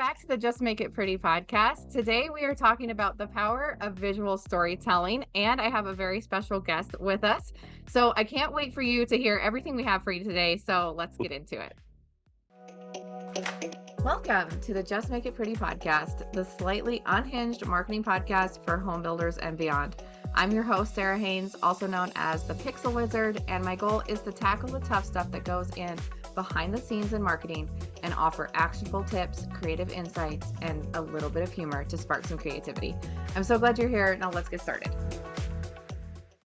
back to the Just Make It Pretty podcast. Today we are talking about the power of visual storytelling, and I have a very special guest with us. So I can't wait for you to hear everything we have for you today. So let's get into it. Welcome to the Just Make It Pretty podcast, the slightly unhinged marketing podcast for home builders and beyond. I'm your host, Sarah Haynes, also known as the Pixel Wizard, and my goal is to tackle the tough stuff that goes in behind the scenes in marketing and offer actionable tips, creative insights, and a little bit of humor to spark some creativity. I'm so glad you're here. Now let's get started.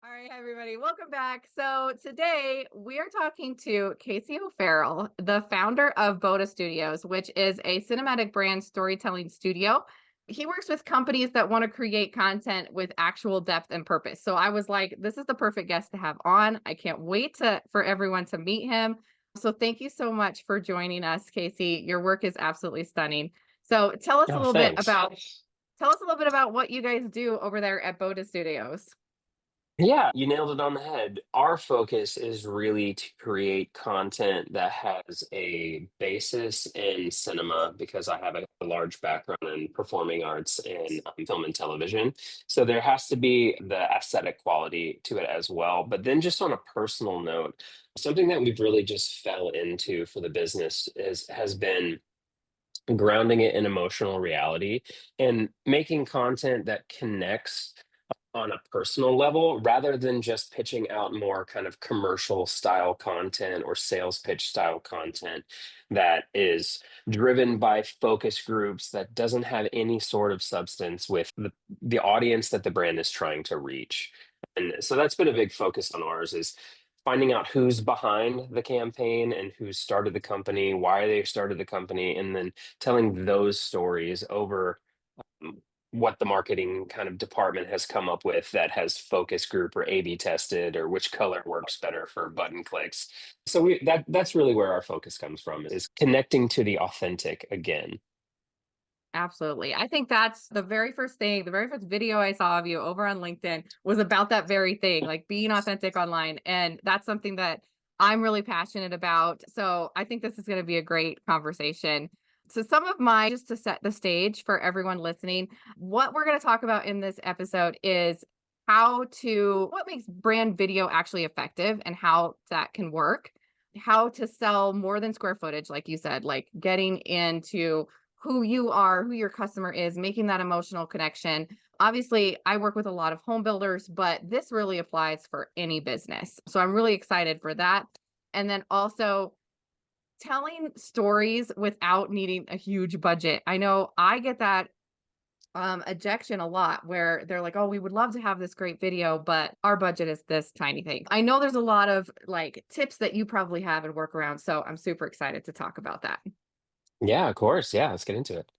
All right, everybody, welcome back. So today we are talking to Casey O'Farrell, the founder of Boda Studios, which is a cinematic brand storytelling studio. He works with companies that want to create content with actual depth and purpose. So I was like, this is the perfect guest to have on. I can't wait for everyone to meet him. So thank you so much for joining us, Casey. Your work is absolutely stunning. So tell us a Oh, little bit thanks. about what you guys do over there at Boda Studios. Yeah, you nailed it on the head. Our focus is really to create content that has a basis in cinema because I have a large background in performing arts and film and television. So there has to be the aesthetic quality to it as well. But then, just on a personal note, something that we've really just fell into for the business has been grounding it in emotional reality and making content that connects on a personal level rather than just pitching out more kind of commercial style content or sales pitch style content that is driven by focus groups that doesn't have any sort of substance with the audience that the brand is trying to reach. And so that's been a big focus on ours is finding out who's behind the campaign and who started the company, why they started the company, and then telling those stories over what the marketing kind of department has come up with that has focus group or A/B tested or which color works better for button clicks. So that's really where our focus comes from is connecting to the authentic again. Absolutely. I think that's the very first thing, the very first video I saw of you over on LinkedIn was about that very thing, like being authentic online. And that's something that I'm really passionate about. So I think this is going to be a great conversation. So, just to set the stage for everyone listening, what we're going to talk about in this episode is what makes brand video actually effective and how that can work, how to sell more than square footage, like you said, like getting into who you are, who your customer is, making that emotional connection. Obviously, I work with a lot of home builders, but this really applies for any business. So I'm really excited for that. And then also telling stories without needing a huge budget. I know I get that ejection a lot where they're like, oh, we would love to have this great video, but our budget is this tiny thing. I know there's a lot of like tips that you probably have and work around. So I'm super excited to talk about that. Yeah, of course. Yeah, let's get into it.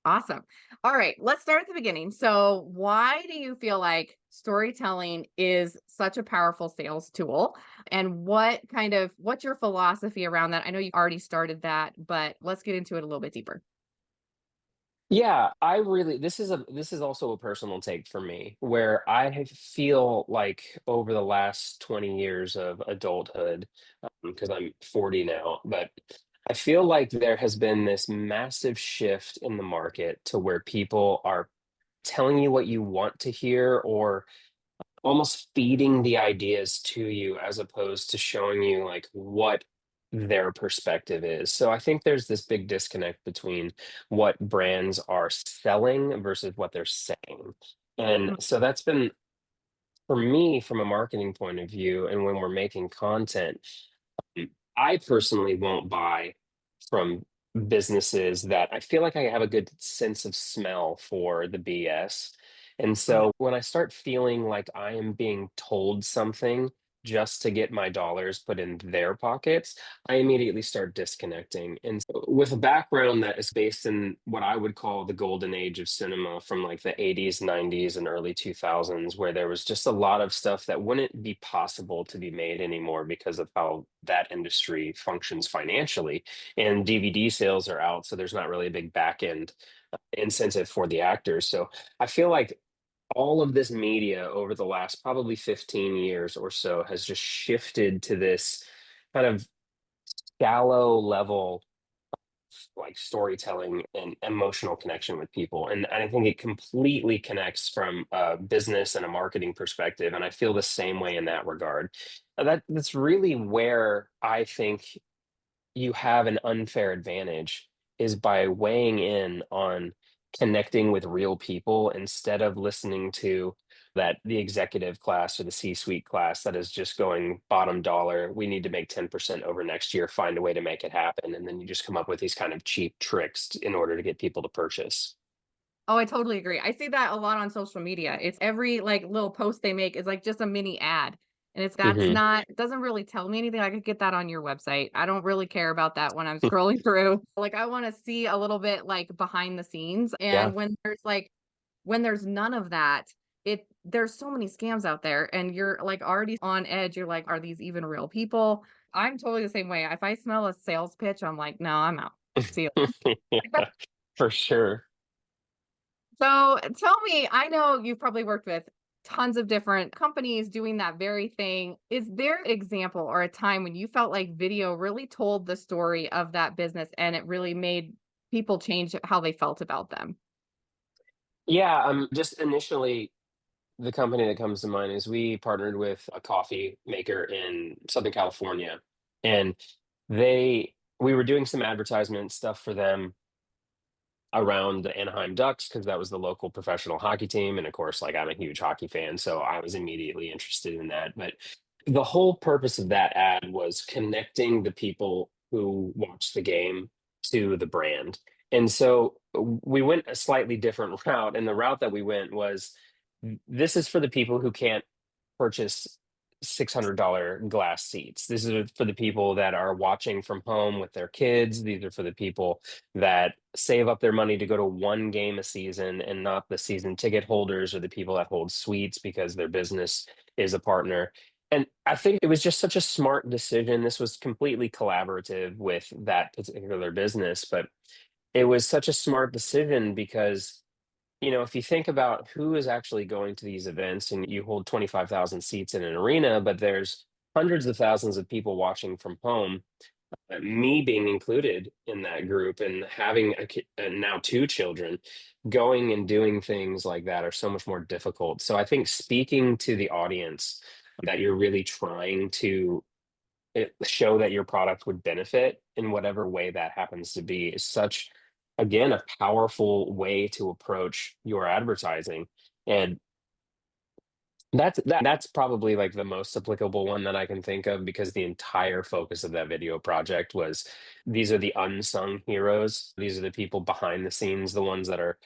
Awesome. All right, let's start at the beginning. So, why do you feel like storytelling is such a powerful sales tool? And what's your philosophy around that? I know you already started that, but let's get into it a little bit deeper. Yeah, I really this is also a personal take for me where feel like over the last 20 years of adulthood, because I'm 40 now, but I feel like there has been this massive shift in the market to where people are telling you what you want to hear or almost feeding the ideas to you as opposed to showing you like what their perspective is. So I think there's this big disconnect between what brands are selling versus what they're saying. And Mm. so that's been for me from a marketing point of view and when we're making content, I personally won't buy from businesses that I feel like I have a good sense of smell for the BS. And Mm. so when I start feeling like I am being told something just to get my dollars put in their pockets, I immediately start disconnecting. And so with a background that is based in what I would call the golden age of cinema from like the 80s, 90s, and early 2000s, where there was just a lot of stuff that wouldn't be possible to be made anymore because of how that industry functions financially and DVD sales are out, so there's not really a big back end incentive for the actors. So I feel like all of this media over the last probably 15 years or so has just shifted to this kind of shallow level like storytelling and emotional connection with people. And I think it completely connects from a business and a marketing perspective. And I feel the same way in that regard. That's really where I think you have an unfair advantage is by weighing in on connecting with real people instead of listening to that the executive class or the C-suite class that is just going bottom dollar. We need to make 10% over next year, find a way to make it happen. And then you just come up with these kind of cheap tricks in order to get people to purchase. Oh, I totally agree. I see that a lot on social media. It's every like little post they make is like just a mini ad. And it's that's Hmm. not it doesn't really tell me anything. I could get that on your website. I don't really care about that when I'm scrolling through. Like I want to see a little bit like behind the scenes. Yeah. And when there's none of that, there's so many scams out there and you're like already on edge. You're like, are these even real people? I'm totally the same way. If I smell a sales pitch, I'm like, no, I'm out. See you later. Yeah, for sure. So tell me, I know you've probably worked with tons of different companies doing that very thing. Is there an example or a time when you felt like video really told the story of that business and it really made people change how they felt about them? Yeah, just initially the company that comes to mind is we partnered with a coffee maker in Southern California, and we were doing some advertisement stuff for them around the Anaheim Ducks because that was the local professional hockey team, and of course, like I'm a huge hockey fan, so I was immediately interested in that. But the whole purpose of that ad was connecting the people who watch the game to the brand. And so we went a slightly different route, and the route that we went was this is for the people who can't purchase $600 glass seats. This is for the people that are watching from home with their kids. These are for the people that save up their money to go to one game a season and not the season ticket holders or the people that hold suites because their business is a partner. And I think it was just such a smart decision. This was completely collaborative with that particular business, but it was such a smart decision because if you think about who is actually going to these events and you hold 25,000 seats in an arena, but there's hundreds of thousands of people watching from home, me being included in that group and having and now two children, going and doing things like that are so much more difficult. So I think speaking to the audience that you're really trying to show that your product would benefit in whatever way that happens to be is such again a powerful way to approach your advertising. And that's probably like the most applicable one that I can think of because the entire focus of that video project was these are the unsung heroes, these are the people behind the scenes, the ones that are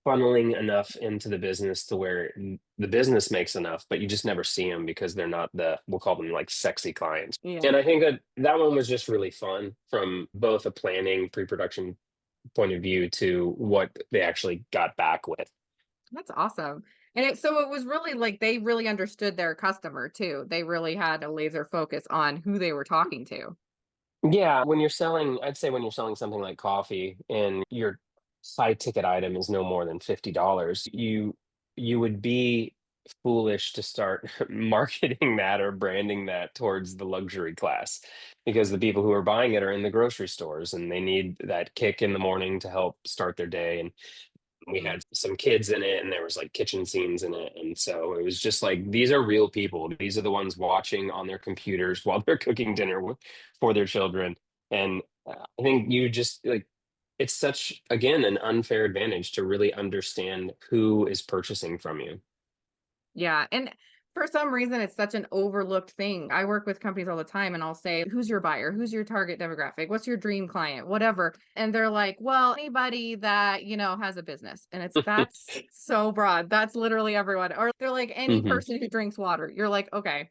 funneling enough into the business to where the business makes enough, but you just never see them because they're not we'll call them like sexy clients. Yeah. And I think that that one was just really fun from both a planning, pre-production point of view to what they actually got back with. That's awesome. And so it was really like they really understood their customer too. They really had a laser focus on who they were talking to. Yeah, when you're selling, I'd say when you're selling something like coffee and your high ticket item is no more than $50, you would be foolish to start marketing that or branding that towards the luxury class because the people who are buying it are in the grocery stores and they need that kick in the morning to help start their day. And we Mm. had some kids in it and there was like kitchen scenes in it, and so it was just like these are real people, these are the ones watching on their computers while they're cooking dinner for their children. And I think you just like it's such again an unfair advantage to really understand who is purchasing from you. Yeah, and for some reason, it's such an overlooked thing. I work with companies all the time and I'll say, "Who's your buyer? Who's your target demographic? What's your dream client? Whatever." And they're like, "Well, anybody that, has a business." And that's so broad. That's literally everyone. Or they're like, "Any Hmm. person who drinks water." You're like, "Okay.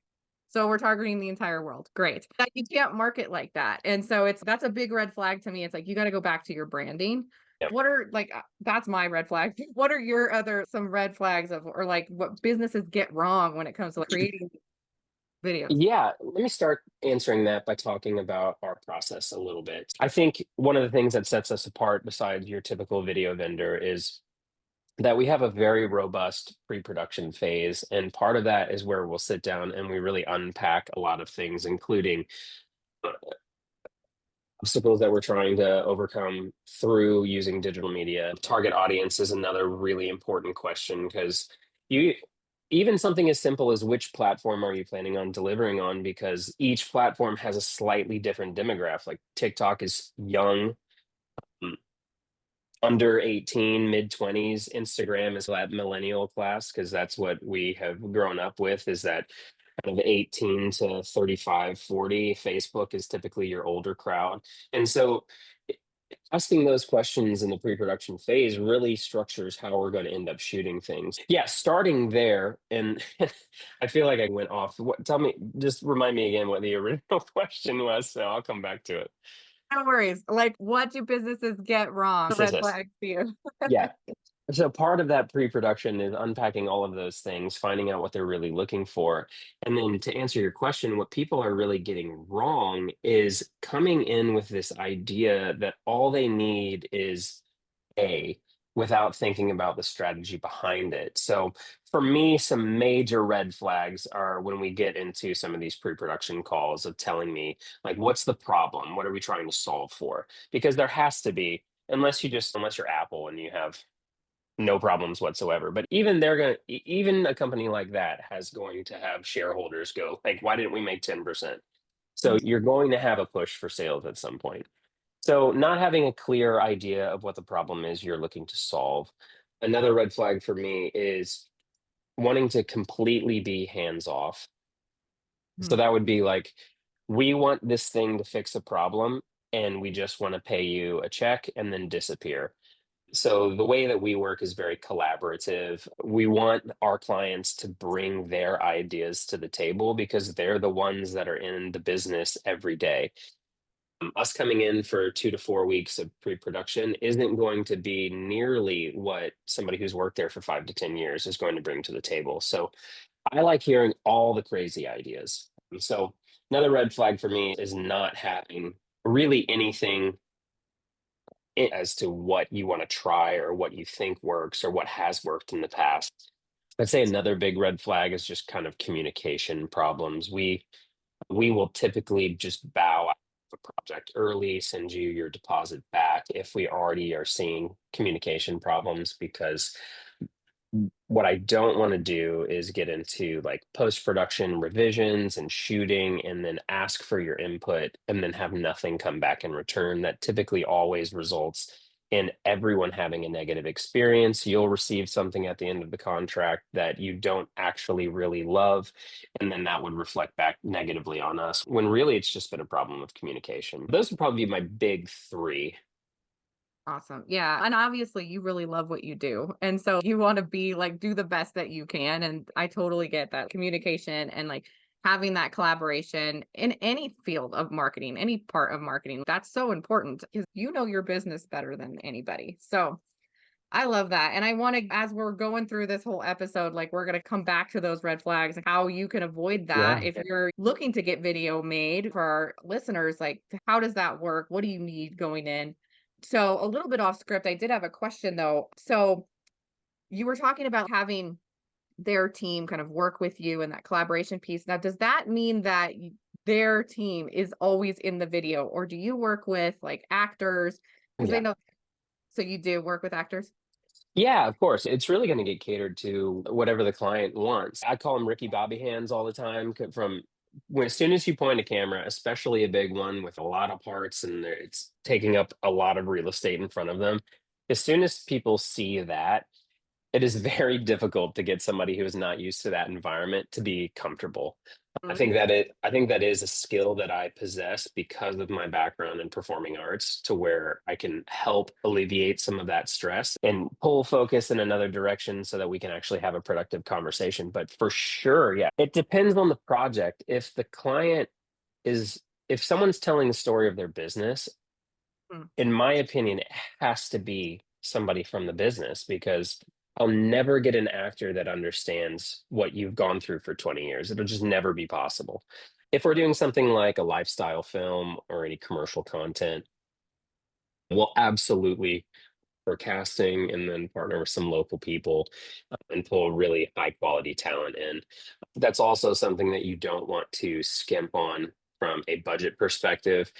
So we're targeting the entire world. Great." You can't market like that. And so that's a big red flag to me. It's like you got to go back to your branding. What are like that's my red flag. What are your other some red flags of or like what businesses get wrong when it comes to like, creating videos? Yeah, let me start answering that by talking about our process a little bit. I think one of the things that sets us apart, besides your typical video vendor, is that we have a very robust pre-production phase. And part of that is where we'll sit down and we really unpack a lot of things, including obstacles that we're trying to overcome through using digital media. Target audience is another really important question because you even something as simple as which platform are you planning on delivering on, because each platform has a slightly different demographic. Like TikTok is young, mm, under 18, mid 20s. Instagram is that millennial class because that's what we have grown up with, is that kind of 18 to 35, 40. Facebook is typically your older crowd. And so asking those questions in the pre-production phase really structures how we're going to end up shooting things. Yeah, starting there, and I feel like I went off. What? Tell me, just remind me again what the original question was, so I'll come back to it. No worries. Like, what do businesses get wrong? Red Business. flags to you. Yeah. So part of that pre-production is unpacking all of those things, finding out what they're really looking for. And then to answer your question, what people are really getting wrong is coming in with this idea that all they need is A, without thinking about the strategy behind it. So for me, some major red flags are when we get into some of these pre-production calls of telling me, like, what's the problem? What are we trying to solve for? Because there has to be, unless you're Apple and you have no problems whatsoever. But even even a company like that has going to have shareholders go, like, why didn't we make 10%? So Mhm. you're going to have a push for sales at some point. So not having a clear idea of what the problem is you're looking to solve. Another red flag for me is wanting to completely be hands off. So Mhm. that would be like, we want this thing to fix a problem and we just want to pay you a check and then disappear. So the way that we work is very collaborative. We want our clients to bring their ideas to the table because they're the ones that are in the business every day. Us coming in for 2 to 4 weeks of pre-production isn't going to be nearly what somebody who's worked there for 5 to 10 years is going to bring to the table. So I like hearing all the crazy ideas. So another red flag for me is not having really anything as to what you want to try or what you think works or what has worked in the past. I'd say another big red flag is just kind of communication problems. We will typically just bow out of a project early, send you your deposit back if we already are seeing communication problems, because what I don't want to do is get into like post production revisions and shooting and then ask for your input and then have nothing come back in return. That typically always results in everyone having a negative experience. You'll receive something at the end of the contract that you don't actually really love, and then that would reflect back negatively on us when really it's just been a problem of communication. Those would probably be my big three. Awesome. Yeah. And obviously you really love what you do. And so you want to be like, do the best that you can. And I totally get that communication and like having that collaboration in any field of marketing, any part of marketing. That's so important because you know your business better than anybody. So I love that. And I want to, as we're going through this whole episode, like we're going to come back to those red flags and how you can avoid that. Yeah. If you're looking to get video made for our listeners, like how does that work? What do you need going in? So a little bit off script, I did have a question though. So you were talking about having their team kind of work with you and that collaboration piece. Now, does that mean that their team is always in the video, or do you work with like actors? Because I Yeah. know, so you do work with actors? Yeah, of course. It's really going to get catered to whatever the client wants. I call them Ricky Bobby hands all the time. From when, as soon as you point a camera, especially a big one with a lot of parts and it's taking up a lot of real estate in front of them, as soon as people see that, it is very difficult to get somebody who is not used to that environment to be comfortable. Mhm. I think that is a skill that I possess because of my background in performing arts, to where I can help alleviate some of that stress and pull focus in another direction so that we can actually have a productive conversation. But for sure, yeah, it depends on the project. If someone's telling the story of their business, Mm. in my opinion, it has to be somebody from the business, because I'll never get an actor that understands what you've gone through for 20 years. It'll just never be possible. If we're doing something like a lifestyle film or any commercial content, we'll absolutely for casting and then partner with some local people, and pull really high quality talent in. That's also something that you don't want to skimp on from a budget perspective.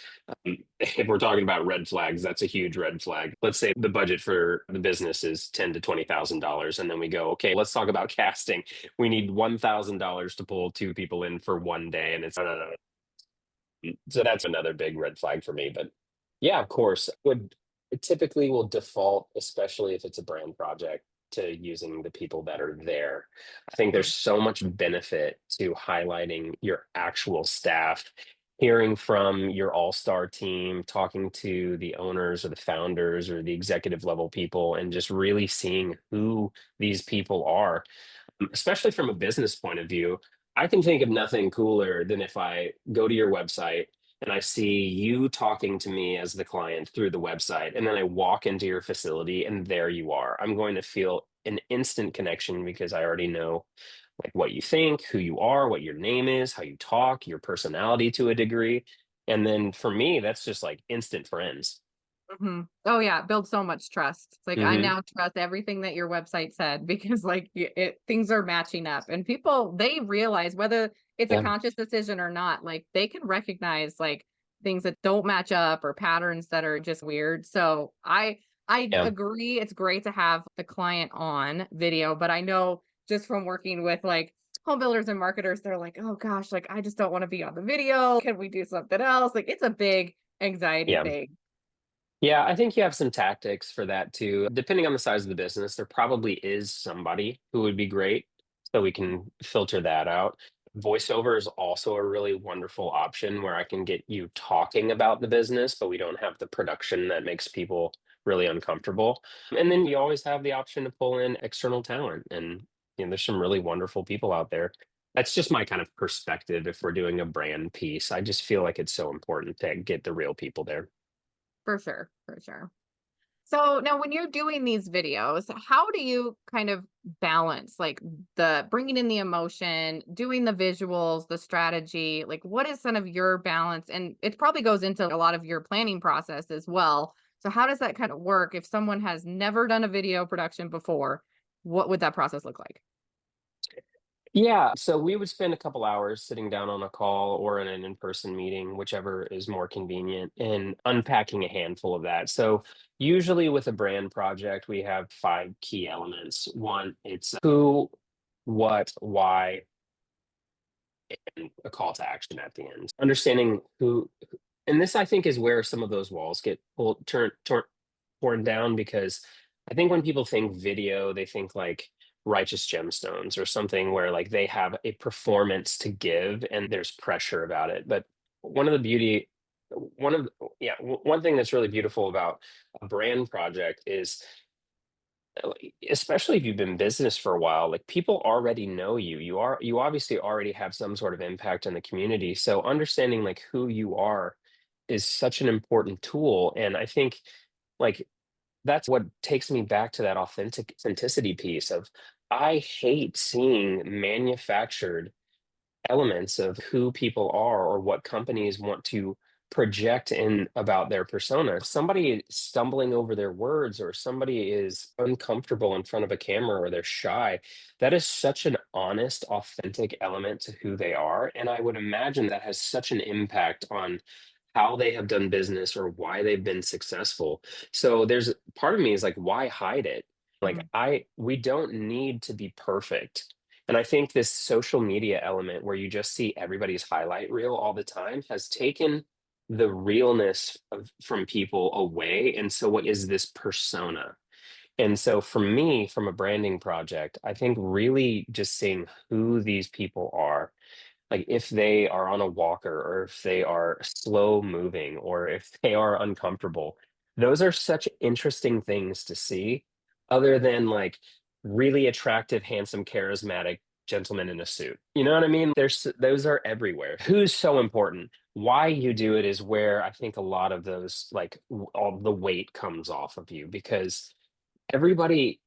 If we're talking about red flags, that's a huge red flag. Let's say the budget for the business is ten to $20,000, and then we go, okay, let's talk about casting. We need $1,000 to pull two people in for one day, and it's no, no, no, so that's another big red flag for me. But yeah, of course, would typically will default, especially if it's a brand project, to using the people that are there. I think there's Mhm. so much benefit to highlighting your actual staff, hearing from your all-star team, talking to the owners or the founders or the executive level people, and just really seeing who these people are, especially from a business point of view. I can think of nothing cooler than if I go to your website and I see you talking to me as the client through the website, and then I walk into your facility and there you are. I'm going to feel an instant connection because I already know like what you think, who you are, what your name is, how you talk, your personality to a degree. And then for me, that's just like instant friends. Mhm. Oh, yeah, it builds so much trust. It's like, I Hmm. now trust everything that your website said because, like, things are matching up, and people, they realize whether it's a Yeah. conscious decision or not, like, they can recognize, like, things that don't match up or patterns that are just weird. So, I Yeah. agree, it's great to have the client on video, but I know just from working with, like, home builders and marketers, they're like, "Oh gosh, like, I just don't wanna be on the video. Can we do something else?" Like, it's a big anxiety Yeah. thing. Yeah, I think you have some tactics for that too. Depending on the size of the business, there probably is somebody who would be great, so we can filter that out. Voiceover is also a really wonderful option where I can get you talking about the business, but we don't have the production that makes people really uncomfortable. And then you always have the option to pull in external talent, and there's some really wonderful people out there. That's just my kind of perspective if we're doing a brand piece. I just feel like it's so important to get the real people there. For sure, for sure. So now when you're doing these videos, how do you kind of balance like the bringing in the emotion, doing the visuals, the strategy? Like what is kind of your balance? And it probably goes into a lot of your planning process as well. So how does that kind of work if someone has never done a video production before? What would that process look like? Yeah, so we would spend a couple hours sitting down on a call or in an in-person meeting, whichever is more convenient, and unpacking a handful of that. So usually with a brand project, we have five key elements. One, it's who, what, why, and a call to action at the end. Understanding who, and this I think is where some of those walls get torn down, because I think when people think video, they think like Righteous Gemstones or something where like they have a performance to give and there's pressure about it. But one of the beauty, one of yeah, one thing that's really beautiful about a brand project is, especially if you've been in business for a while, like people already know you. You obviously already have some sort of impact in the community. So understanding like who you are is such an important tool. And I think like that's what takes me back to that authenticity piece of, I hate seeing manufactured elements of who people are or what companies want to project in about their persona. If somebody is stumbling over their words or somebody is uncomfortable in front of a camera or they're shy, that is such an honest, authentic element to who they are. And I would imagine that has such an impact on how they have done business or why they've been successful. So there's part of me is like, why hide it? Like Mhm. we don't need to be perfect. And I think this social media element where you just see everybody's highlight reel all the time has taken the realness from people away. And so, what is this persona? And so, for me, from a branding project, I think really just seeing who these people are, like if they are on a walker or if they are slow moving or if they are uncomfortable, those are such interesting things to see, other than like really attractive, handsome, charismatic gentleman in a suit. You know what I mean? Those are everywhere. Who's so important? Why you do it is where I think a lot of those like all the weight comes off of you, because everybody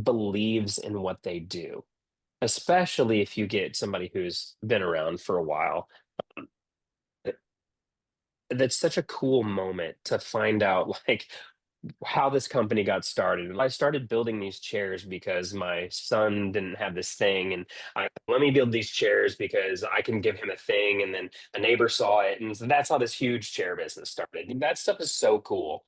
believes in what they do, especially if you get somebody who's been around for a while. Th- That's such a cool moment to find out, like, how this company got started. And I started building these chairs because my son didn't have this thing, and let me build these chairs because I can give him a thing. And then a neighbor saw it, and so that's how this huge chair business started. And that stuff is so cool.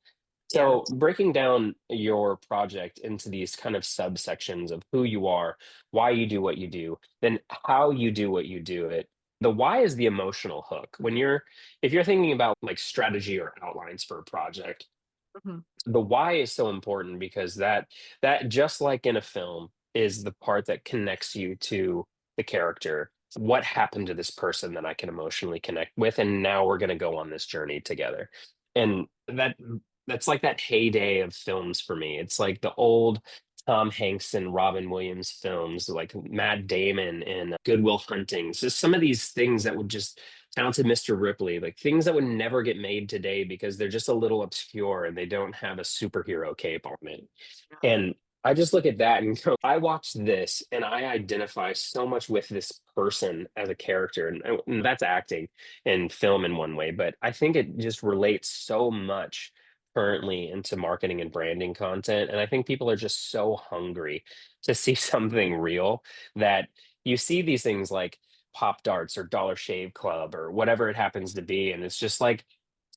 Yeah. So breaking down your project into these kind of subsections of who you are, why you do what you do, then how you do what you do it. The why is the emotional hook. If you're thinking about like strategy or outlines for a project, Mhm. the why is so important because that just like in a film is the part that connects you to the character. What happened to this person that I can emotionally connect with, and now we're going to go on this journey together. And that's like that heyday of films for me. It's like the old Tom Hanks and Robin Williams films, like Matt Damon and Goodwill Hunting. So some of these things that would just Talented Mr. Ripley, like things that would never get made today because they're just a little obscure and they don't have a superhero cape on it. And I just look at that and go, I watch this and I identify so much with this person as a character. And that's acting and film in one way, but I think it just relates so much currently into marketing and branding content. And I think people are just so hungry to see something real that you see these things like Pop Darts or Dollar Shave Club or whatever it happens to be. And it's just like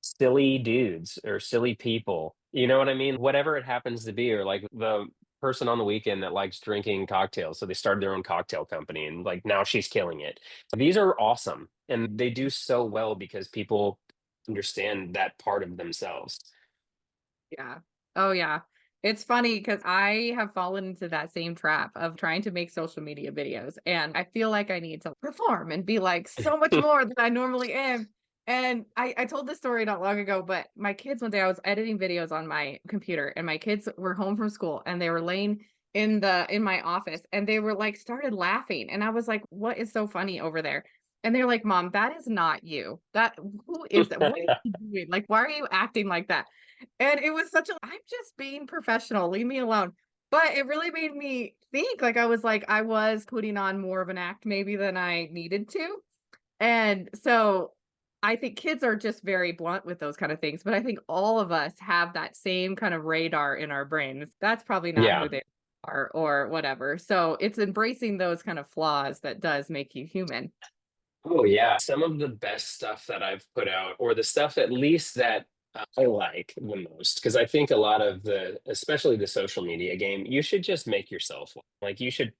silly dudes or silly people. You know what I mean? Whatever it happens to be, or like the person on the weekend that likes drinking cocktails. So they started their own cocktail company and like now she's killing it. These are awesome. And they do so well because people understand that part of themselves. Yeah. Oh, yeah. It's funny because I have fallen into that same trap of trying to make social media videos, and I feel like I need to perform and be like so much more than I normally am. And I told this story not long ago, but my kids one day I was editing videos on my computer, and my kids were home from school, and they were laying in my office, and they were like started laughing, and I was like, "What is so funny over there?" And they're like, "Mom, that is not you. That who is that? What are you doing? Like, why are you acting like that?" And it was such a I'm just being professional, leave me alone. But it really made me think, like, I was putting on more of an act maybe than I needed to. And so I think kids are just very blunt with those kind of things, but I think all of us have that same kind of radar in our brains. That's probably not who Yeah. they are or whatever. So it's embracing those kind of flaws that does make you human. Oh yeah, some of the best stuff that I've put out, or the stuff at least that I like the most, because I think a lot of especially the social media game, you should just make yourself one. Like you should.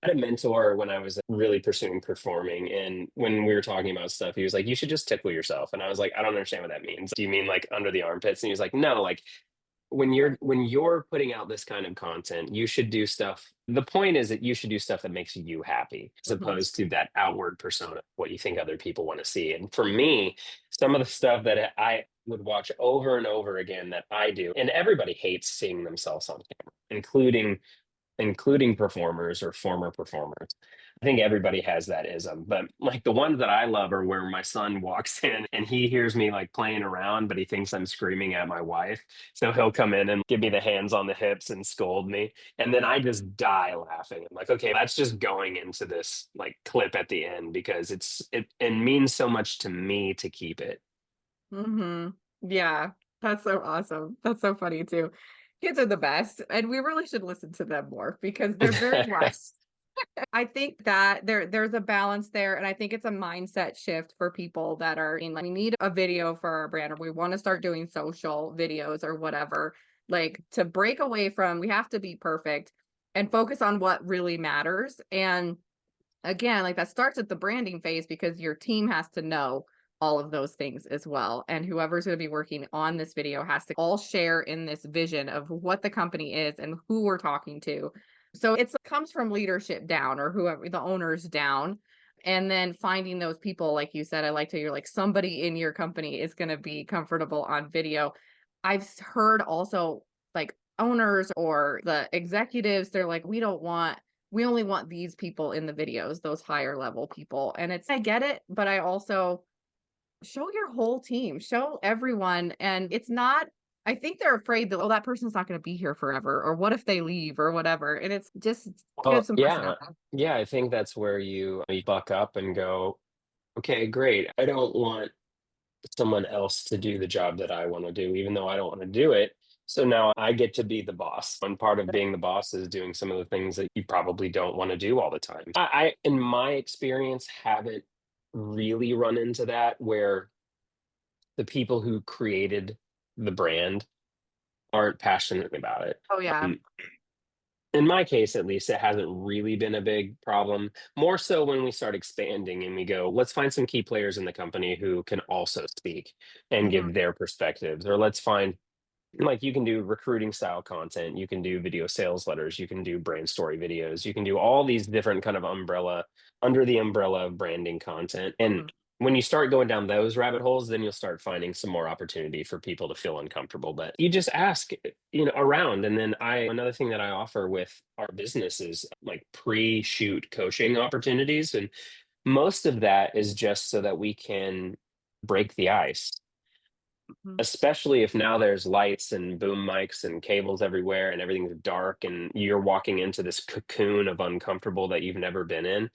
I had a mentor when I was really pursuing performing, and when we were talking about stuff, he was like, "You should just tickle yourself," and I was like, "I don't understand what that means. Do you mean like under the armpits?" And he was like, "No, like when you're putting out this kind of content, you should do stuff. The point is that you should do stuff that makes you happy, as Mhm. opposed to that outward persona, what you think other people want to see. And for me, some of the stuff that I would watch over and over again that I do, and everybody hates seeing themselves on camera, including performers or former performers. I think everybody has that ism, but like the ones that I love are where my son walks in and he hears me like playing around, but he thinks I'm screaming at my wife. So he'll come in and give me the hands on the hips and scold me. And then I just die laughing. I'm like, okay, that's just going into this like clip at the end because it means so much to me to keep it. Mhm. Yeah, that's so awesome. That's so funny too. Kids are the best, and we really should listen to them more because they're very wise. I think that there's a balance there, and I think it's a mindset shift for people that are in like, we need a video for our brand, or we want to start doing social videos or whatever. Like to break away from we have to be perfect and focus on what really matters. And again, like that starts at the branding phase because your team has to know all of those things as well. And whoever's going to be working on this video has to all share in this vision of what the company is and who we're talking to. So it comes from leadership down or whoever the owners down. And then finding those people, like you said, I like to, you're like somebody in your company is going to be comfortable on video. Heard also like owners or the executives, they're like, we only want these people in the videos, those higher level people. And it's I get it, but I also show your whole team, show everyone. And it's not I think they're afraid that, oh, that person's not going to be here forever, or what if they leave or whatever. And it's just give Well, some yeah. personality. Yeah, I think that's where you buck up and go, okay, great. I don't want someone else to do the job that I want to do, even though I don't want to do it. So now I get to be the boss. One part of being the boss is doing some of the things that you probably don't want to do all the time. In my experience, haven't really run into that where the people who created the brand aren't passionate about it. Oh yeah. Um, in my case, at least, it hasn't really been a big problem. More so when we start expanding and we go, let's find some key players in the company who can also speak and Mhm. give their perspectives, or let's find like you can do recruiting style content, you can do video sales letters, you can do brand story videos, you can do all these different kind of umbrella under the umbrella of branding content. And Mhm. when you start going down those rabbit holes, then you'll start finding some more opportunity for people to feel uncomfortable. But you just ask, around. And then another thing that I offer with our business is like pre-shoot coaching opportunities. And most of that is just so that we can break the ice, Mhm. especially if now there's lights and boom mics and cables everywhere and everything's dark and you're walking into this cocoon of uncomfortable that you've never been in.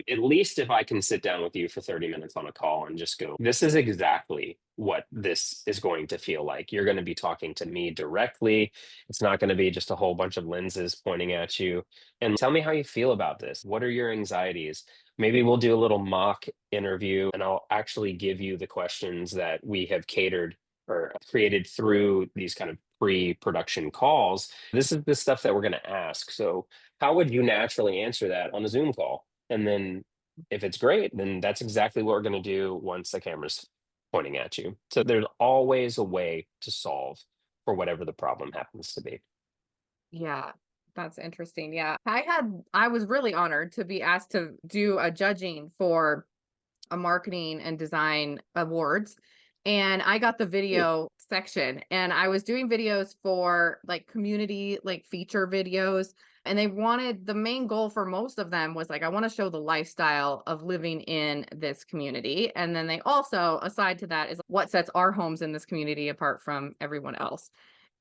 At least if I can sit down with you for 30 minutes on a call and just go, this is exactly what this is going to feel like. You're going to be talking to me directly. It's not going to be just a whole bunch of lenses pointing at you. And tell me how you feel about this. What are your anxieties? Maybe we'll do a little mock interview and I'll actually give you the questions that we have catered or created through these kind of pre-production calls. This is the stuff that we're going to ask. So how would you naturally answer that on a Zoom call? And then if it's great, then that's exactly what we're going to do once the camera's pointing at you. So there's always a way to solve for whatever the problem happens to be. Yeah, that's interesting. Yeah. I was really honored to be asked to do a judging for a marketing and design awards. And I got the Hmm. video section and I was doing videos for like community, like feature videos. And they wanted the main goal for most of them was like, I want to show the lifestyle of living in this community. And then they also, aside to that, is what sets our homes in this community apart from everyone else.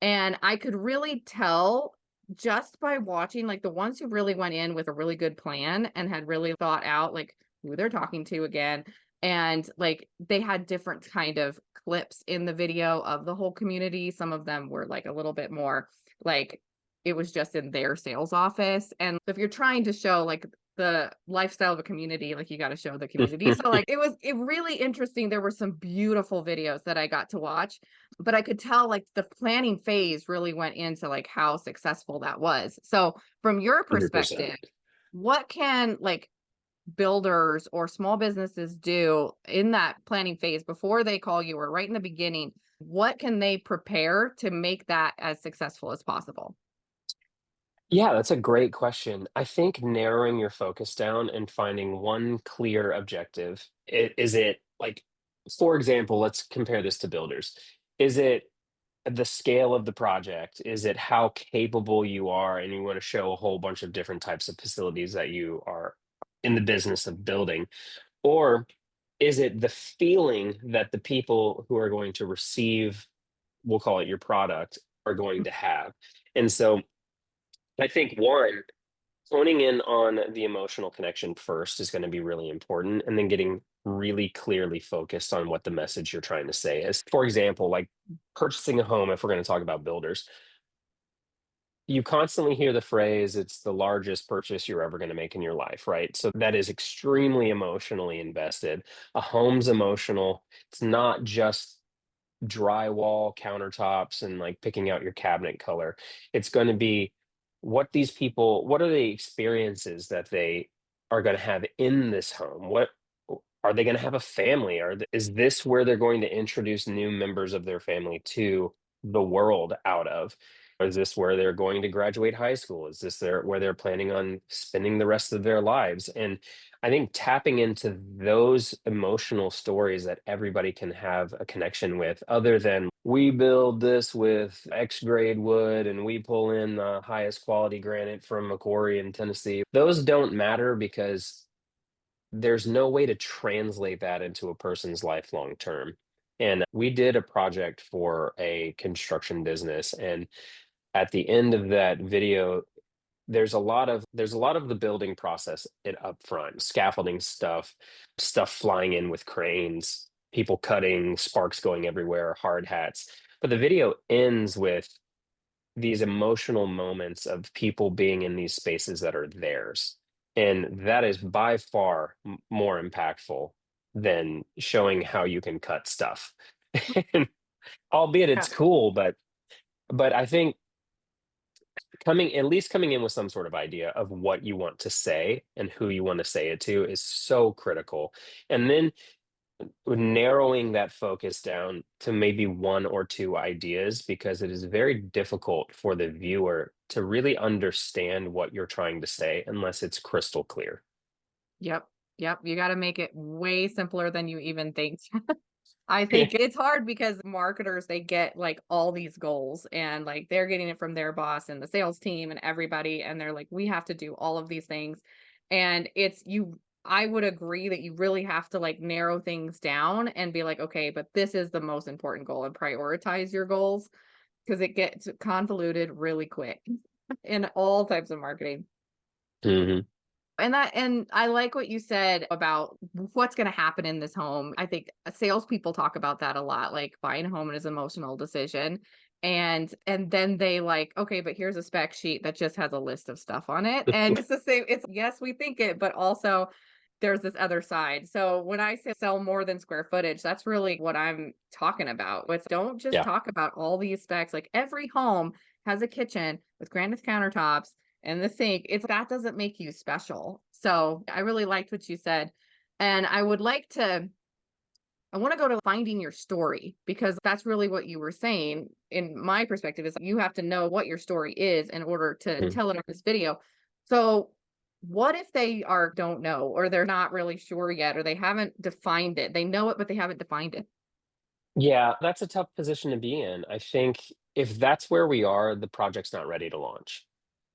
And I could really tell just by watching, like the ones who really went in with a really good plan and had really thought out like who they're talking to again. And like they had different kind of clips in the video of the whole community. Some of them were like a little bit more like it was just in their sales office. And if you're trying to show like the lifestyle of a community, like you got to show the community. So like it really interesting. There were some beautiful videos that I got to watch, but I could tell like the planning phase really went into like how successful that was. So from your 100%. perspective, what can like builders or small businesses do in that planning phase before they call you or right in the beginning? What can they prepare to make that as successful as possible? Yeah, that's a great question. I think narrowing your focus down and finding one clear objective. Is it like, for example, let's compare this to builders. Is it the scale of the project? Is it how capable you are? And you want to show a whole bunch of different types of facilities that you are in the business of building? Or is it the feeling that the people who are going to receive, we'll call it your product, are going to have? And so I think one, honing in on the emotional connection first is going to be really important, and then getting really clearly focused on what the message you're trying to say is. For example, like purchasing a home, if we're going to talk about builders, you constantly hear the phrase, it's the largest purchase you're ever going to make in your life, right? So that is extremely emotionally invested. A home's emotional. It's not just drywall, countertops, and like picking out your cabinet color. It's going to be what are the experiences that they are going to have in this home? What are they going to have a family? Is this where they're going to introduce new members of their family to the world out of? Or is this where they're going to graduate high school? Is this where they're planning on spending the rest of their lives? And I think tapping into those emotional stories that everybody can have a connection with, other than we build this with X grade wood and we pull in the highest quality granite from Macquarie in Tennessee, those don't matter because there's no way to translate that into a person's life long term. And we did a project for a construction business. And at the end of that video, there's a lot of the building process up front, scaffolding stuff flying in with cranes, people cutting, sparks going everywhere, hard hats. but the video ends with these emotional moments of people being in these spaces that are theirs. And that is by far more impactful than showing how you can cut stuff. And albeit Yeah. it's cool, but I think coming in with some sort of idea of what you want to say and who you want to say it to is so critical. And then narrowing that focus down to maybe one or two ideas, because it is very difficult for the viewer to really understand what you're trying to say unless it's crystal clear. Yep. Yep. You got to make it way simpler than you even think. I think it's hard because marketers, they get like all these goals and like they're getting it from their boss and the sales team and everybody. And they're like, we have to do all of these things. And I would agree that you really have to like narrow things down and be like, okay, but this is the most important goal and prioritize your goals because it gets convoluted really quick in all types of marketing. Mhm. And I like what you said about what's gonna happen in this home. I think salespeople talk about that a lot, like buying a home is an emotional decision. And then they like, okay, but here's a spec sheet that just has a list of stuff on it. And it's the same, it's yes, we think it, but also there's this other side. So when I say sell more than square footage, that's really what I'm talking about. With don't just Yeah. talk about all these specs. Like every home has a kitchen with granite countertops and the sink. It's that doesn't make you special. So I really liked what you said. And I want to go to finding your story because that's really what you were saying. In my perspective, is you have to know what your story is in order to Mhm. tell it on this video. So what if they are don't know or they're not really sure yet or they haven't defined it? They know it, but they haven't defined it. Yeah, that's a tough position to be in. I think if that's where we are, the project's not ready to launch.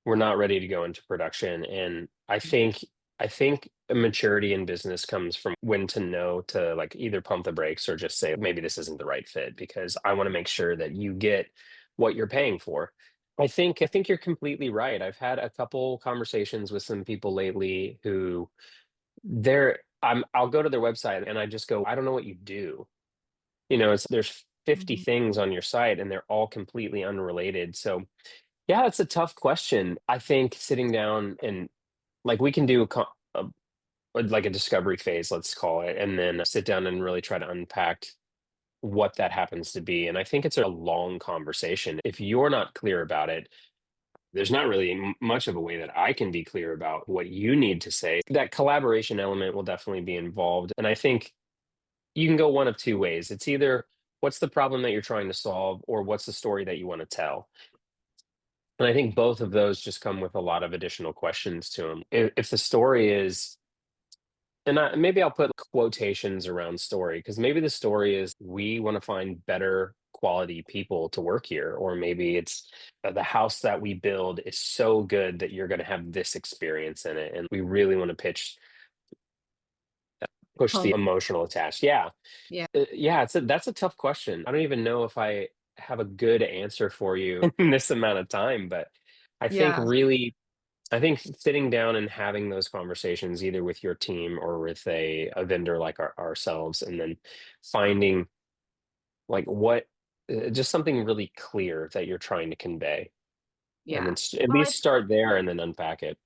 We're not ready to go into production, and I think a maturity in business comes from when to know to, like, either pump the brakes or just say, "Maybe this isn't the right fit," because I wanna make sure that you get what you're paying for. I think you're completely right. I've had a couple conversations with some people lately who I'll go to their website and I just go, "I don't know what you do." There's 50 Mhm. things on your site and they're all completely unrelated. So, yeah, it's a tough question. I think sitting down and like we can do like a discovery phase, let's call it, and then sit down and really try to unpack what that happens to be. And I think it's a long conversation. If you're not clear about it, there's not really much of a way that I can be clear about what you need to say. That collaboration element will definitely be involved. And I think you can go one of two ways. It's either what's the problem that you're trying to solve, or what's the story that you want to tell. And I think both of those just come with a lot of additional questions to them. If the story is, and maybe I'll put quotations around story, because maybe the story is we want to find better quality people to work here, or maybe it's the house that we build is so good that you're going to have this experience in it, and we really want to push the Home. emotional attached. Yeah. Yeah. Yeah, that's a tough question. I don't even know if I have a good answer for you in this amount of time, but I think Yeah. really, I think sitting down and having those conversations either with your team or with a vendor like ourselves, and then finding like what just something really clear that you're trying to convey, and then Yeah. at No, least start there and then unpack it.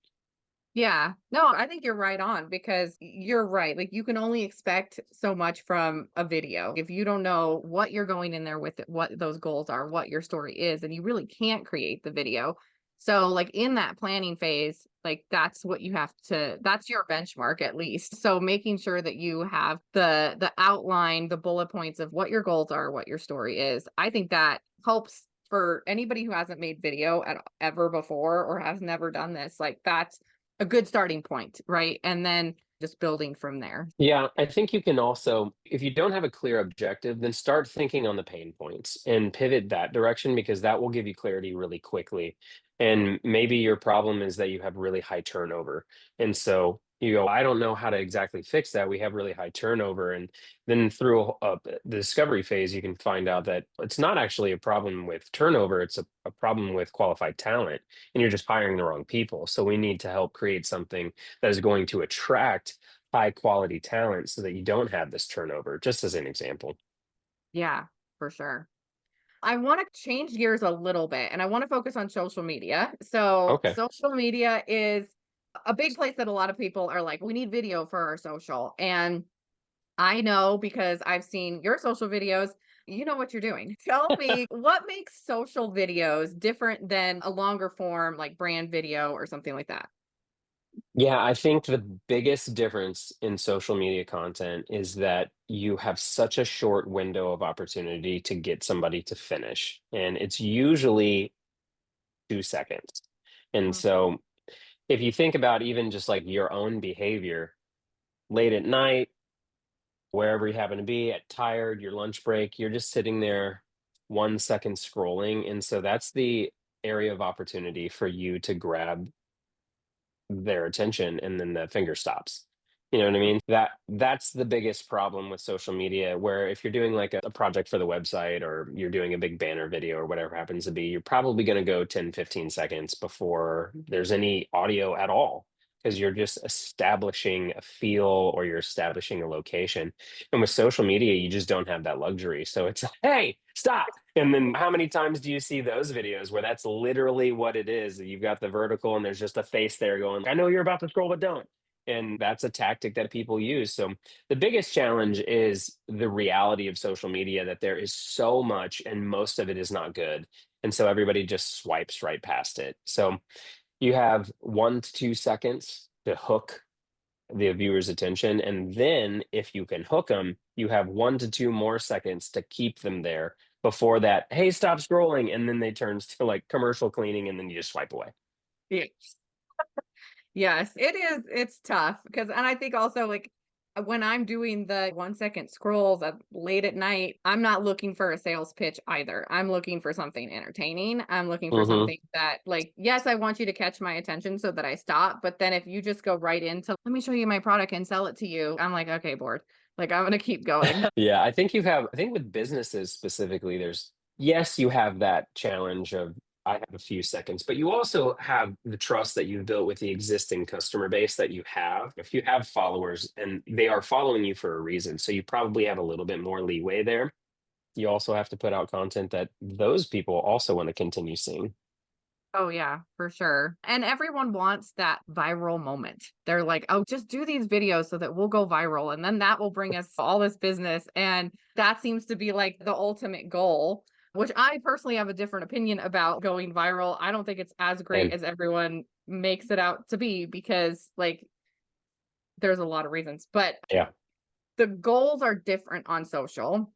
yeah. No, I think you're right on because you're right. Like you can only expect so much from a video. If you don't know what you're going in there with it, what those goals are, what your story is, and you really can't create the video. So like in that planning phase, like that's what you have to that's your benchmark at least. So making sure that you have the outline, the bullet points of what your goals are, what your story is. I think that helps for anybody who hasn't made video at ever before or has never done this. Like that's a good starting point, right? And then just building from there. Yeah, I think you can also, if you don't have a clear objective, then start thinking on the pain points and pivot that direction, because that will give you clarity really quickly. And maybe your problem is that you have really high turnover. And so you go, I don't know how to exactly fix that. We have really high turnover. And then through the discovery phase, you can find out that it's not actually a problem with turnover, it's a problem with qualified talent. And you're just hiring the wrong people. So we need to help create something that is going to attract high quality talent so that you don't have this turnover, just as an example. Yeah, for sure. I want to change gears a little bit and I want to focus on social media. So, Okay. social media is a big place that a lot of people are like, we need video for our social. And I know because I've seen your social videos, you know what you're doing. Tell me what makes social videos different than a longer form like brand video or something like that? Yeah, I think the biggest difference in social media content is that you have such a short window of opportunity to get somebody to finish, and it's usually 2 seconds. And Mm. so, if you think about even just like your own behavior late at night, wherever you happen to be, at tired, your lunch break, you're just sitting there 1 second scrolling. And so, that's the area of opportunity for you to grab their attention and then the finger stops. You know what I mean? That's the biggest problem with social media, where if you're doing like a project for the website or you're doing a big banner video or whatever happens to be, you're probably going to go 10, 15 seconds before there's any audio at all, because you're just establishing a feel or you're establishing a location. And with social media, you just don't have that luxury. So it's like, hey, stop. And then how many times do you see those videos where that's literally what it is? You've got the vertical and there's just a face there going, I know you're about to scroll, but don't. And that's a tactic that people use. So the biggest challenge is the reality of social media, that there is so much and most of it is not good. And so everybody just swipes right past it. So you have 1 to 2 seconds to hook the viewer's attention. And then if you can hook them, you have 1 to 2 more seconds to keep them there before that, hey, stop scrolling. And then they turns to like commercial cleaning and then you just swipe away. Yeah. Yes, it is. It's tough because, and I think also like when I'm doing the 1 second scrolls late at night, I'm not looking for a sales pitch either. I'm looking for something entertaining. I'm looking for Hmm. something that, like, yes, I want you to catch my attention so that I stop. But then if you just go right into, let me show you my product and sell it to you, I'm like, okay, bored. Like, I'm going to keep going. Yeah, I think with businesses specifically, yes, you have that challenge of, I have a few seconds, but you also have the trust that you've built with the existing customer base that you have. If you have followers and they are following you for a reason, so you probably have a little bit more leeway there. You also have to put out content that those people also want to continue seeing. Oh, yeah, for sure. And everyone wants that viral moment. They're like, oh, just do these videos so that we'll go viral. And then that will bring us all this business. And that seems to be like the ultimate goal, which I personally have a different opinion about going viral. I don't think it's as great And as everyone makes it out to be because, like, there's a lot of reasons, but yeah, the goals are different on social,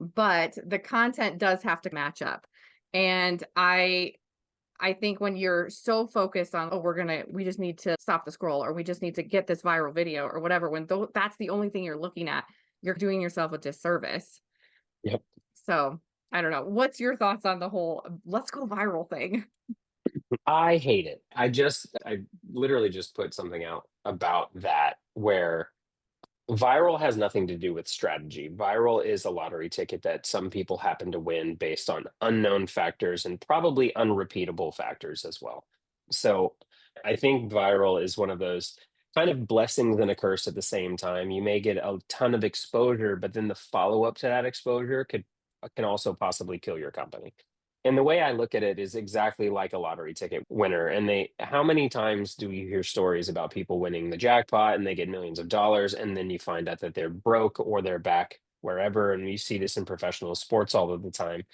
but the content does have to match up. And I think when you're so focused on, oh, we just need to stop the scroll or we just need to get this viral video or whatever, when that's the only thing you're looking at, you're doing yourself a disservice. yep. So I don't know. What's your thoughts on the whole let's go viral thing? I hate it. I literally just put something out about that, where viral has nothing to do with strategy. Viral is a lottery ticket that some people happen to win based on unknown factors and probably unrepeatable factors as well. So I think viral is one of those kind of blessings and a curse at the same time. You may get a ton of exposure, but then the follow up to that exposure can also possibly kill your company. And the way I look at it is exactly like a lottery ticket winner. And how many times do we hear stories about people winning the jackpot and they get millions of dollars, and then you find out that they're broke or they're back wherever? And you see this in professional sports all of the time,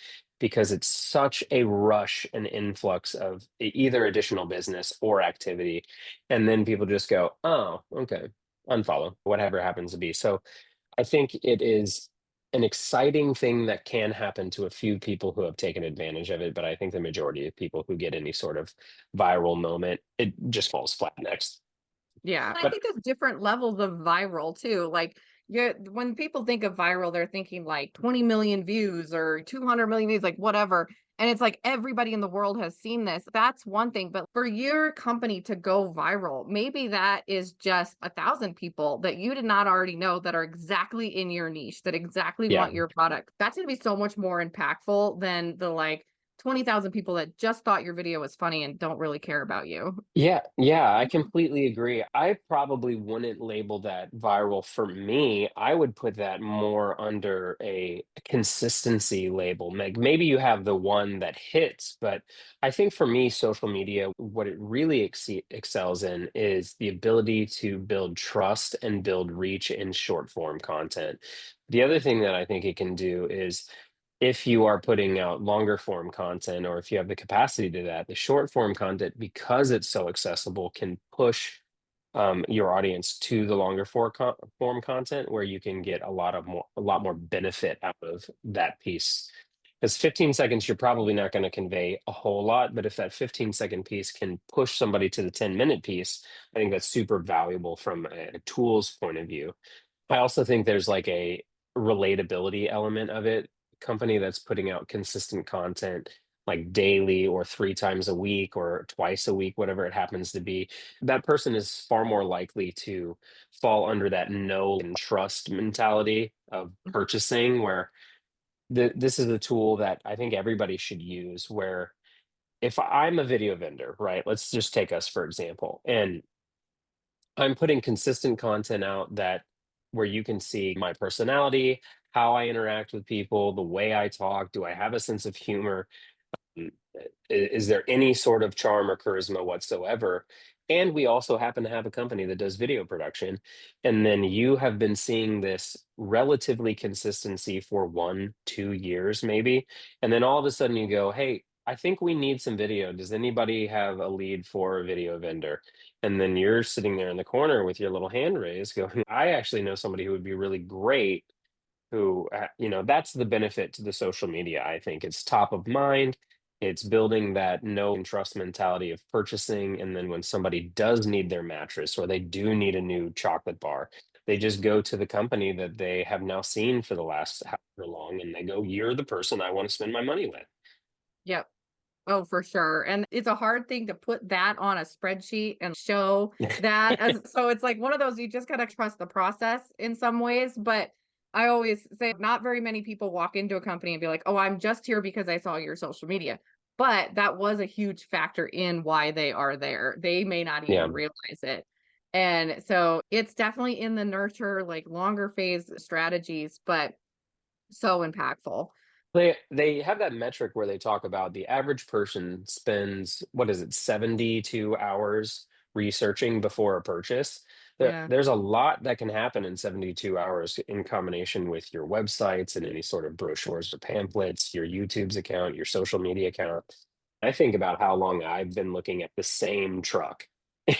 because it's such a rush and influx of either additional business or activity. And then people just go, oh, okay, unfollow, whatever happens to be. So I think it is an exciting thing that can happen to a few people who have taken advantage of it, but I think the majority of people who get any sort of viral moment, it just falls flat next. Yeah. I But think there's different levels of viral too. Like when people think of viral, they're thinking like 20 million views or 200 million views, like whatever. And it's like everybody in the world has seen this. That's one thing. But for your company to go viral, maybe that is just 1,000 people that you did not already know that are exactly in your niche, that exactly yeah, want your product. That's going to be so much more impactful than the like 20,000 people that just thought your video was funny and don't really care about you. Yeah, yeah, I completely agree. I probably wouldn't label that viral for me. I would put that more under a consistency label. Like maybe you have the one that hits, but I think for me, social media, what it really excels in is the ability to build trust and build reach in short form content. The other thing that I think it can do is if you are putting out longer form content or if you have the capacity to do that, the short form content, because it's so accessible, can push your audience to the longer form content where you can get a lot more benefit out of that piece. Because 15 seconds, you're probably not going to convey a whole lot, but if that 15-second piece can push somebody to the 10-minute piece, I think that's super valuable from a tools point of view. I also think there's like a relatability element of it. Company that's putting out consistent content like daily or 3 times a week or twice a week, whatever it happens to be, that person is far more likely to fall under that know and trust mentality of purchasing, where this is a tool that I think everybody should use. Where if I'm a video vendor, right? Let's just take us for example, and I'm putting consistent content out that where you can see my personality, how I interact with people, the way I talk, do I have a sense of humor? Is there any sort of charm or charisma whatsoever? And we also happen to have a company that does video production. And then you have been seeing this relatively consistency for 1, 2 years, maybe. And then all of a sudden you go, hey, I think we need some video. Does anybody have a lead for a video vendor? And then you're sitting there in the corner with your little hand raised, going, I actually know somebody who would be really great who that's the benefit to the social media. I think it's top of mind, it's building that know and trust mentality of purchasing, and then when somebody does need their mattress or they do need a new chocolate bar, they just go to the company that they have now seen for the last however long, and they go, you're the person I want to spend my money Yep. Oh, for sure. And it's a hard thing to put that on a spreadsheet and show with. that as so it's like one of those you just gotta trust the process in some ways. But I always say not very many people walk into a company and be like, oh, I'm just here because I saw your social media. But that was a huge factor in why they are there. They may not Yeah. even realize it. And so it's definitely in the nurture, like longer phase strategies, but so impactful. They have that metric where they talk about the average person spends, what is it, 72 hours researching before a purchase. Yeah. There's a lot that can happen in 72 hours in combination with your websites and any sort of brochures or pamphlets, your YouTube's account, your social media account. I think about how long I've been looking at the same truck.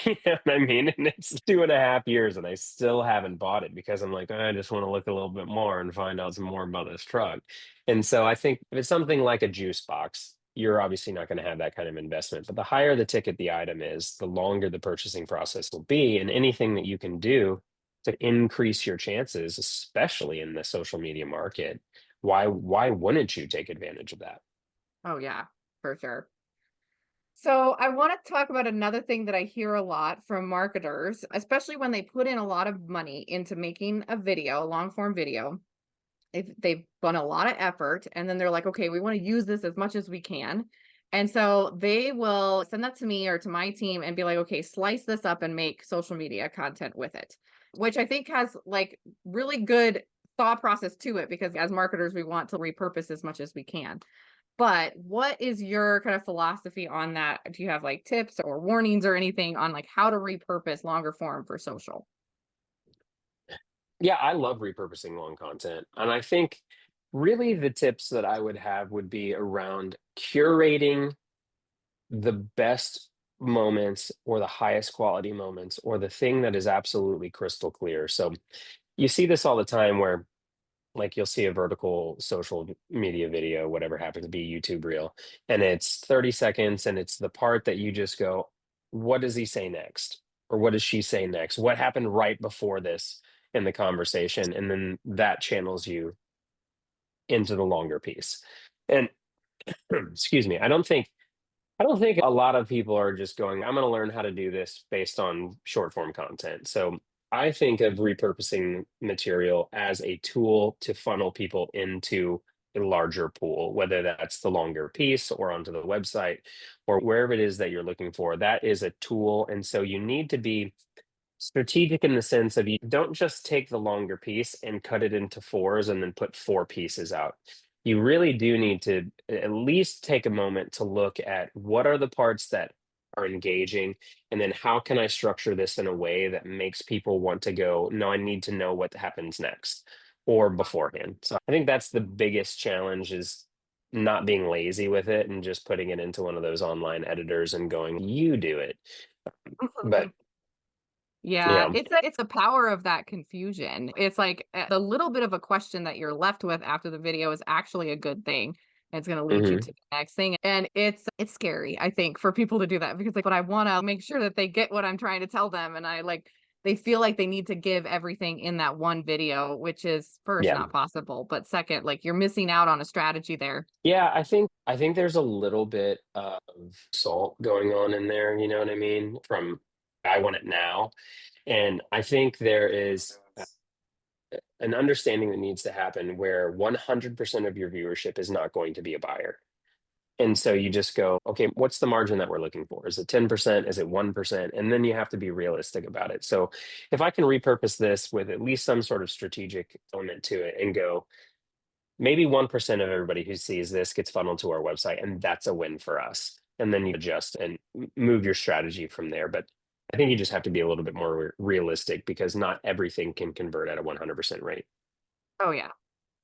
You know what I mean? And it's 2.5 years and I still haven't bought it because I'm like, I just want to look a little bit more and find out some more about this truck. And so I think if it's something like a juice box, you're obviously not going to have that kind of investment. But the higher the ticket the item is, the longer the purchasing process will be. And anything that you can do to increase your chances, especially in the social media market, why wouldn't you take advantage of that? Oh yeah, for sure. So I want to talk about another thing that I hear a lot from marketers, especially when they put in a lot of money into making a video, long form video. They've done a lot of effort and then they're like, okay, we want to use this as much as we can. And so they will send that to me or to my team and be like, okay, slice this up and make social media content with it, which I think has like really good thought process to it because as marketers, we want to repurpose as much as we can. But what is your kind of philosophy on that? Do you have like tips or warnings or anything on like how to repurpose longer form for social? Yeah, I love repurposing long content. And I think really the tips that I would have would be around curating the best moments or the highest quality moments or the thing that is absolutely crystal clear. So you see this all the time where like you'll see a vertical social media video, whatever happens to be YouTube reel, and it's 30 seconds and it's the part that you just go, what does he say next? Or what does she say next? What happened right before this in the conversation? And then that channels you into the longer piece. And excuse me, I don't think a lot of people are just going, I'm going to learn how to do this based on short form content. So I think of repurposing material as a tool to funnel people into a larger pool, whether that's the longer piece or onto the website or wherever it is that you're looking for. That is a tool. And so you need to be strategic in the sense of you don't just take the longer piece and cut it into fours and then put four pieces out. You really do need to at least take a moment to look at what are the parts that are engaging, and then how can I structure this in a way that makes people want to go, no, I need to know what happens next or beforehand. So I think that's the biggest challenge is not being lazy with it and just putting it into one of those online editors and going, you do it. But Yeah, yeah. it's the power of that confusion. It's like the little bit of a question that you're left with after the video is actually a good thing. It's going to lead you Mhm. to the next thing. And it's scary, I think, for people to do that because like what I want to make sure that they get what I'm trying to tell them and I like they feel like they need to give everything in that one video, which is first Yeah. not possible, but second, like you're missing out on a strategy there. Yeah, I think there's a little bit of salt going on in there, you know what I mean? From I want it now. And I think there is an understanding that needs to happen where 100% of your viewership is not going to be a buyer. And so you just go, okay, what's the margin that we're looking for? Is it 10%? Is it 1%? And then you have to be realistic about it. So if I can repurpose this with at least some sort of strategic element to it and go, maybe 1% of everybody who sees this gets funneled to our website, and that's a win for us. And then you adjust and move your strategy from there. But I think you just have to be a little bit more realistic because not everything can convert at a 100% rate. Oh yeah,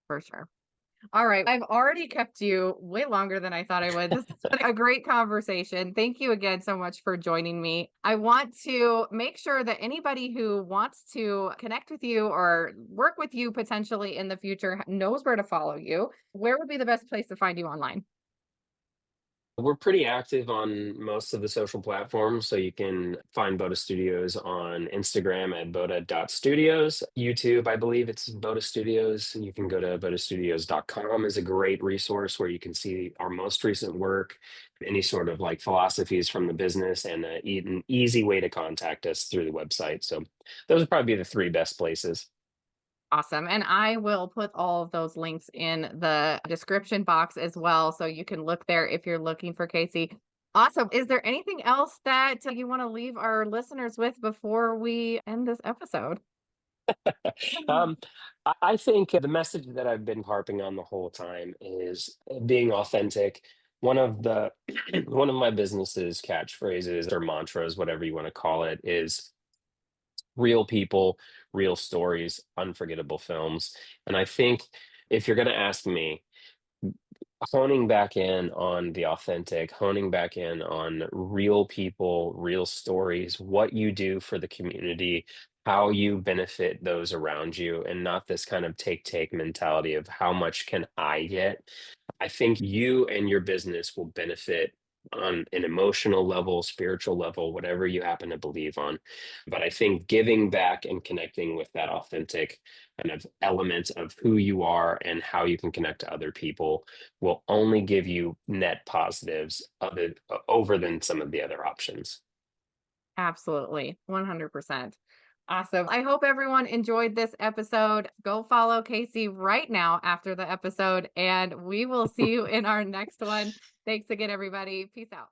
for sure. All right. I've already kept you way longer than I thought I would. This has been a great conversation. Thank you again so much for joining me. I want to make sure that anybody who wants to connect with you or work with you potentially in the future knows where to follow you. Where would be the best place to find you online? We're pretty active on most of the social platforms, so you can find Boda Studios on Instagram at boda.studios. YouTube, I believe it's Boda Studios. You can go to bodastudios.com is a great resource where you can see our most recent work, any sort of like philosophies from the business, and an easy way to contact us through the website. So those would probably be the three best places. Awesome. And I will put all of those links in the description box as well. So you can look there if you're looking for Casey. Awesome. Is there anything else that you want to leave our listeners with before we end this episode? Um, I think the message that I've been harping on the whole time is being authentic. One of the one of my business's catchphrases or mantras, whatever you want to call it, is real people, real stories, unforgettable films. And I think if you're going to ask me, honing back in on the authentic, honing back in on real people, real stories, what you do for the community, how you benefit those around you, and not this kind of take mentality of how much can I get. I think you and your business will benefit on an emotional level, spiritual level, whatever you happen to believe on. But I think giving back and connecting with that authentic kind of element of who you are and how you can connect to other people will only give you net positives over than some of the other options. Absolutely. 100%. Awesome. I hope everyone enjoyed this episode. Go follow Casey right now after the episode, and we will see you in our next one. Thanks again, everybody. Peace out.